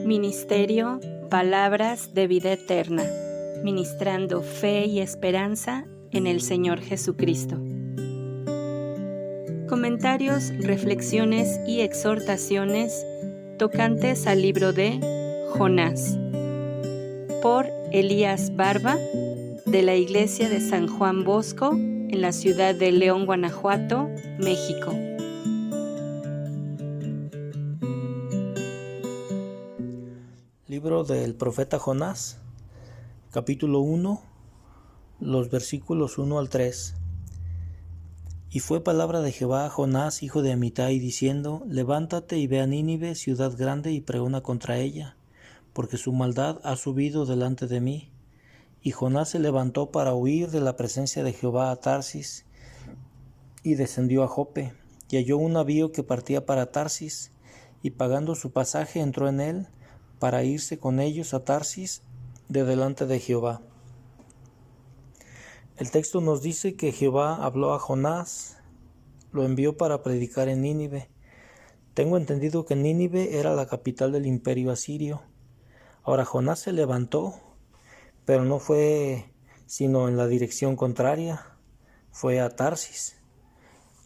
Ministerio Palabras de Vida Eterna, ministrando fe y esperanza en el Señor Jesucristo. Comentarios, reflexiones y exhortaciones tocantes al libro de Jonás, por Elías Barba, de la Iglesia de San Juan Bosco, en la ciudad de León, Guanajuato, México. Libro del profeta Jonás, capítulo 1, los versículos 1 al 3. Y fue palabra de Jehová a Jonás, hijo de Amitai, diciendo: Levántate y ve a Nínive, ciudad grande, y pregona contra ella, porque su maldad ha subido delante de mí. Y Jonás se levantó para huir de la presencia de Jehová a Tarsis, y descendió a Jope, y halló un navío que partía para Tarsis, y pagando su pasaje entró en él, para irse con ellos a Tarsis de delante de Jehová. El texto nos dice que Jehová habló a Jonás, lo envió para predicar en Nínive. Tengo entendido que Nínive era la capital del imperio asirio. Ahora Jonás se levantó, pero no fue sino en la dirección contraria, fue a Tarsis.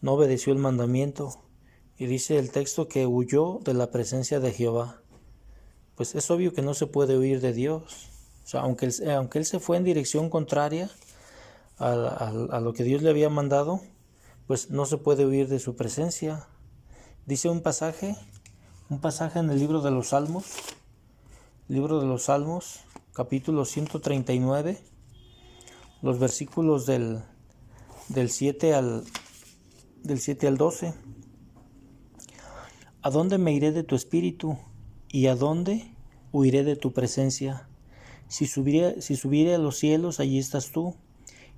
No obedeció el mandamiento, y dice el texto que huyó de la presencia de Jehová. Pues es obvio que no se puede huir de Dios. O sea, aunque él se fue en dirección contraria a lo que Dios le había mandado, pues no se puede huir de su presencia. Dice un pasaje en el libro de los Salmos, capítulo 139, los versículos del 7 al 12. ¿A dónde me iré de tu espíritu? ¿Y a dónde huiré de tu presencia? Si subiere a los cielos, allí estás tú.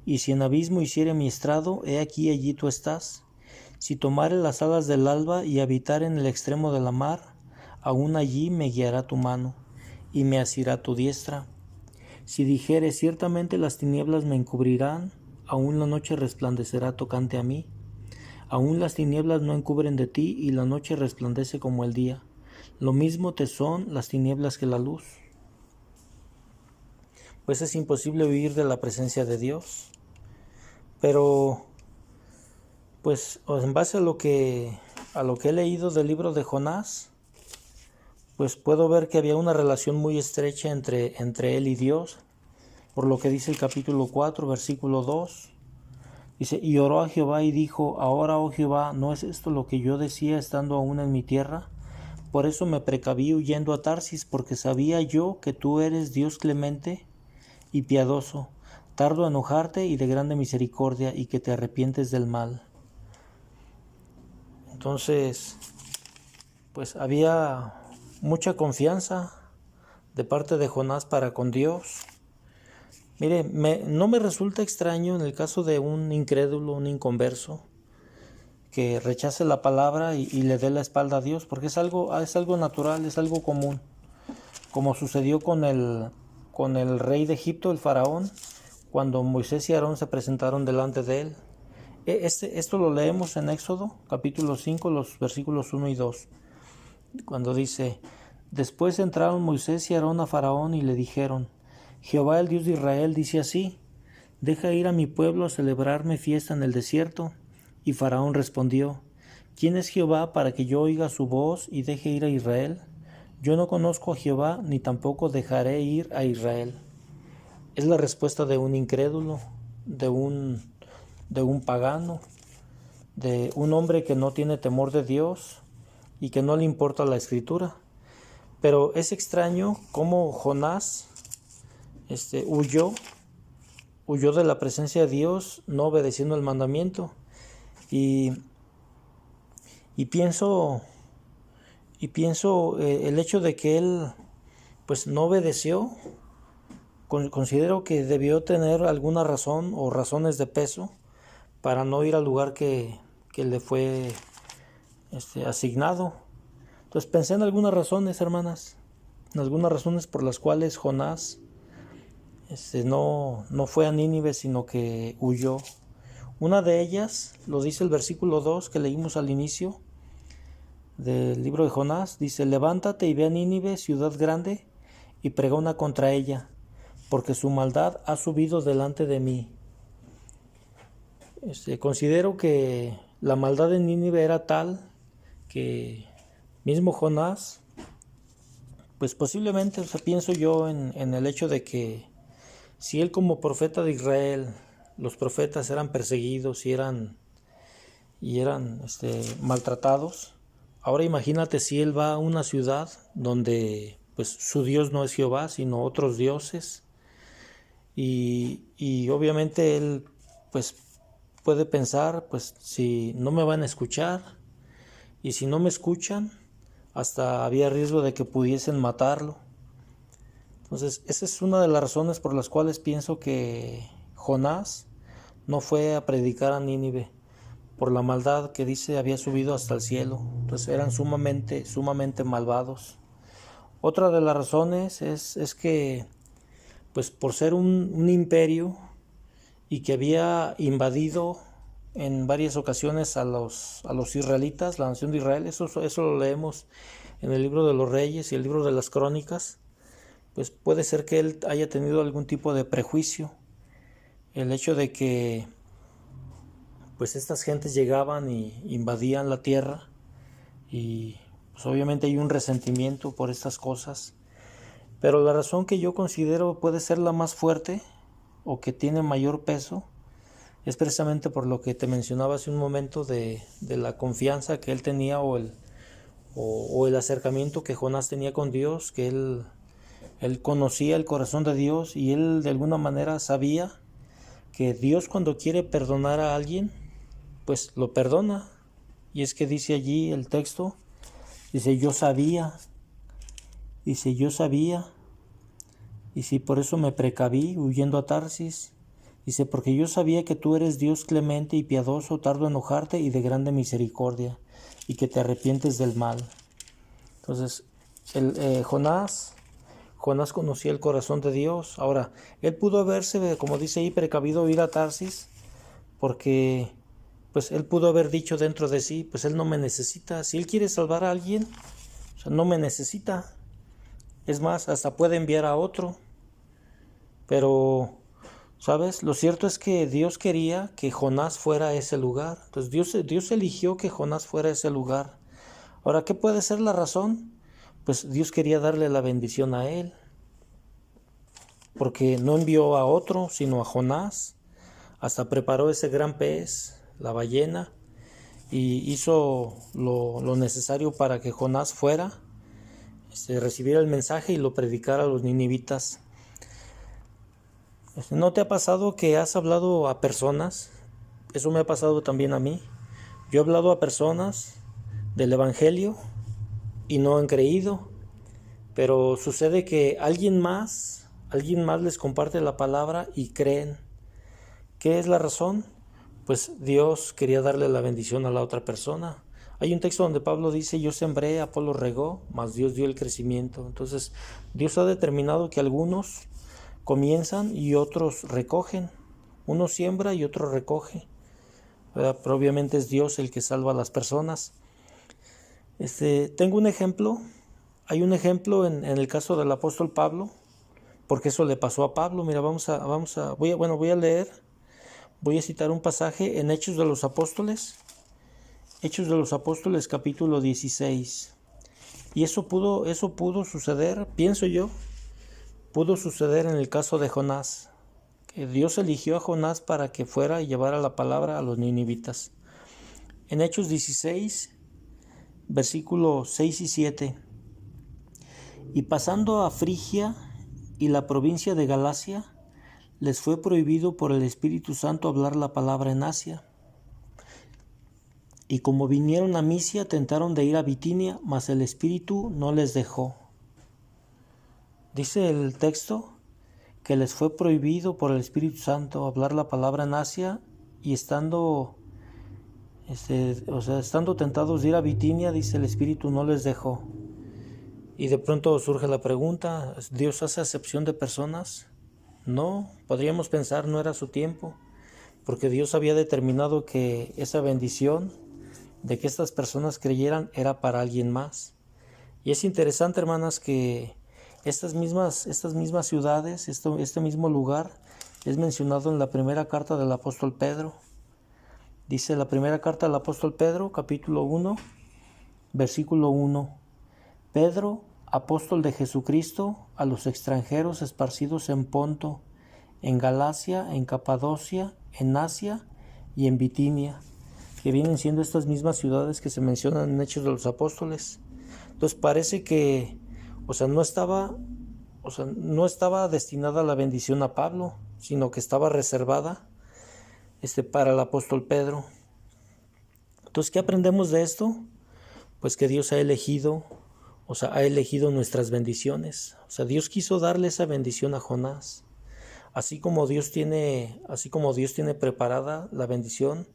Y si en abismo hiciere mi estrado, he aquí, allí tú estás. Si tomare las alas del alba y habitare en el extremo de la mar, aún allí me guiará tu mano, y me asirá tu diestra. Si dijere: ciertamente las tinieblas me encubrirán, aún la noche resplandecerá tocante a mí. Aún las tinieblas no encubren de ti, y la noche resplandece como el día. Lo mismo te son las tinieblas que la luz. Pues es imposible huir de la presencia de Dios. Pero, pues, en base a lo que he leído del libro de Jonás, pues puedo ver que había una relación muy estrecha entre él y Dios, por lo que dice el capítulo 4, versículo 2. Dice: y oró a Jehová y dijo: ahora, oh Jehová, ¿no es esto lo que yo decía estando aún en mi tierra? Por eso me precaví huyendo a Tarsis, porque sabía yo que tú eres Dios clemente y piadoso, tardo a enojarte y de grande misericordia, y que te arrepientes del mal. Entonces, pues había mucha confianza de parte de Jonás para con Dios. Mire, no me resulta extraño en el caso de un incrédulo, un inconverso, que rechace la palabra y le dé la espalda a Dios, porque es algo natural, es algo común, como sucedió con el rey de Egipto, el faraón, cuando Moisés y Aarón se presentaron delante de él. Esto lo leemos en Éxodo, capítulo 5, los versículos 1 y 2, cuando dice: después entraron Moisés y Aarón a Faraón y le dijeron: Jehová, el Dios de Israel, dice así: deja ir a mi pueblo a celebrarme fiesta en el desierto. Y Faraón respondió: ¿quién es Jehová para que yo oiga su voz y deje ir a Israel? Yo no conozco a Jehová, ni tampoco dejaré ir a Israel. Es la respuesta de un incrédulo, de un pagano, de un hombre que no tiene temor de Dios y que no le importa la Escritura. Pero es extraño cómo Jonás huyó de la presencia de Dios, no obedeciendo el mandamiento. Y pienso el hecho de que él pues no obedeció, considero que debió tener alguna razón o razones de peso para no ir al lugar que le fue asignado. Entonces pensé en algunas razones, hermanas, en algunas razones por las cuales Jonás no fue a Nínive, sino que huyó. Una de ellas, lo dice el versículo 2 que leímos al inicio, del libro de Jonás, dice: levántate y ve a Nínive, ciudad grande, y pregona contra ella, porque su maldad ha subido delante de mí. Considero que la maldad de Nínive era tal que mismo Jonás, pues posiblemente, pienso yo en el hecho de que si él como profeta de Israel, los profetas eran perseguidos y eran maltratados, ahora imagínate si él va a una ciudad donde pues su Dios no es Jehová, sino otros dioses, y obviamente él pues puede pensar, pues si no me van a escuchar, y si no me escuchan, hasta había riesgo de que pudiesen matarlo. Entonces, esa es una de las razones por las cuales pienso que Jonás no fue a predicar a Nínive, por la maldad que dice había subido hasta el cielo. Entonces eran sumamente malvados. Otra de las razones es que, pues por ser un imperio y que había invadido en varias ocasiones a los israelitas, la nación de Israel, eso lo leemos en el libro de los Reyes y el libro de las Crónicas, pues puede ser que él haya tenido algún tipo de prejuicio. El hecho de que pues estas gentes llegaban y invadían la tierra, y pues obviamente hay un resentimiento por estas cosas. Pero la razón que yo considero puede ser la más fuerte o que tiene mayor peso es precisamente por lo que te mencionaba hace un momento de la confianza que él tenía o el acercamiento que Jonás tenía con Dios, que él conocía el corazón de Dios, y él de alguna manera sabía que Dios, cuando quiere perdonar a alguien, pues lo perdona. Y es que dice allí el texto, dice yo sabía, y si por eso me precaví huyendo a Tarsis. Dice, porque yo sabía que tú eres Dios clemente y piadoso, tardo a enojarte y de grande misericordia, y que te arrepientes del mal. Entonces, Jonás conocía el corazón de Dios. Ahora, él pudo haberse, como dice ahí, precavido ir a Tarsis, porque pues él pudo haber dicho dentro de sí, pues él no me necesita. Si él quiere salvar a alguien, o sea, no me necesita. Es más, hasta puede enviar a otro. Pero, ¿sabes? Lo cierto es que Dios quería que Jonás fuera a ese lugar. Entonces Dios eligió que Jonás fuera a ese lugar. Ahora, ¿qué puede ser la razón? Pues Dios quería darle la bendición a él, porque no envió a otro, sino a Jonás. Hasta preparó ese gran pez, la ballena, y hizo lo necesario para que Jonás fuera, recibiera el mensaje y lo predicara a los ninivitas. ¿No te ha pasado que has hablado a personas? Eso me ha pasado también a mí. Yo he hablado a personas del Evangelio y no han creído, pero sucede que alguien más les comparte la palabra y creen. ¿Qué es la razón? Pues Dios quería darle la bendición a la otra persona. Hay un texto donde Pablo dice, yo sembré, Apolo regó, mas Dios dio el crecimiento. Entonces, Dios ha determinado que algunos comienzan y otros recogen. Uno siembra y otro recoge. Pero obviamente es Dios el que salva a las personas. Tengo un ejemplo. Hay un ejemplo en el caso del apóstol Pablo, porque eso le pasó a Pablo. Mira, voy a leer. Voy a citar un pasaje en Hechos de los Apóstoles capítulo 16. Y eso pudo suceder, pienso yo, pudo suceder en el caso de Jonás, que Dios eligió a Jonás para que fuera y llevara la palabra a los ninivitas. En Hechos 16, versículos 6 y 7. Y pasando a Frigia y la provincia de Galacia, les fue prohibido por el Espíritu Santo hablar la palabra en Asia. Y como vinieron a Misia, tentaron de ir a Bitinia, mas el Espíritu no les dejó. Dice el texto que les fue prohibido por el Espíritu Santo hablar la palabra en Asia, y estando tentados de ir a Bitinia, dice el Espíritu no les dejó. Y de pronto surge la pregunta, ¿Dios hace acepción de personas? No, podríamos pensar no era su tiempo, porque Dios había determinado que esa bendición de que estas personas creyeran era para alguien más. Y es interesante, hermanas, que estas mismas ciudades, este mismo lugar, es mencionado en la primera carta del apóstol Pedro. Dice la primera carta del apóstol Pedro, capítulo 1, versículo 1. Pedro, apóstol de Jesucristo, a los extranjeros esparcidos en Ponto, en Galacia, en Capadocia, en Asia y en Bitinia, que vienen siendo estas mismas ciudades que se mencionan en Hechos de los Apóstoles. Entonces parece que, no estaba destinada la bendición a Pablo, sino que estaba reservada para el apóstol Pedro. Entonces, ¿qué aprendemos de esto? Pues que Dios ha elegido nuestras bendiciones. Dios quiso darle esa bendición a Jonás. Así como Dios tiene preparada la bendición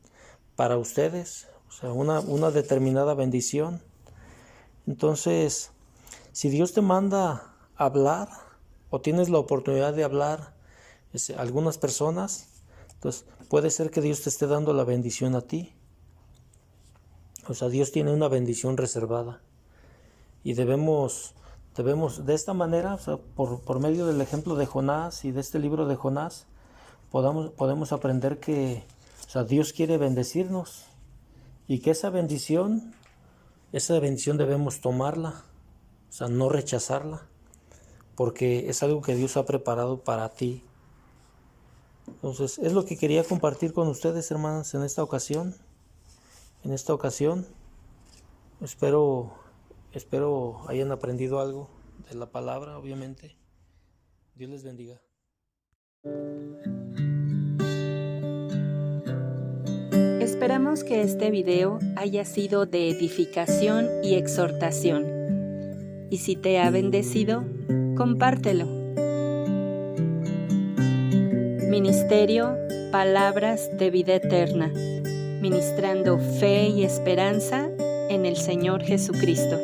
para ustedes, una determinada bendición. Entonces, si Dios te manda a hablar o tienes la oportunidad de hablar a algunas personas, entonces puede ser que Dios te esté dando la bendición a ti. Dios tiene una bendición reservada y debemos de esta manera, por medio del ejemplo de Jonás y de este libro de Jonás, podemos aprender que Dios quiere bendecirnos y que esa bendición debemos tomarla, no rechazarla, porque es algo que Dios ha preparado para ti. Entonces, es lo que quería compartir con ustedes, hermanas, en esta ocasión. Espero hayan aprendido algo de la palabra, obviamente. Dios les bendiga. Esperamos que este video haya sido de edificación y exhortación. Y si te ha bendecido, compártelo. Ministerio Palabras de Vida Eterna, ministrando fe y esperanza en el Señor Jesucristo.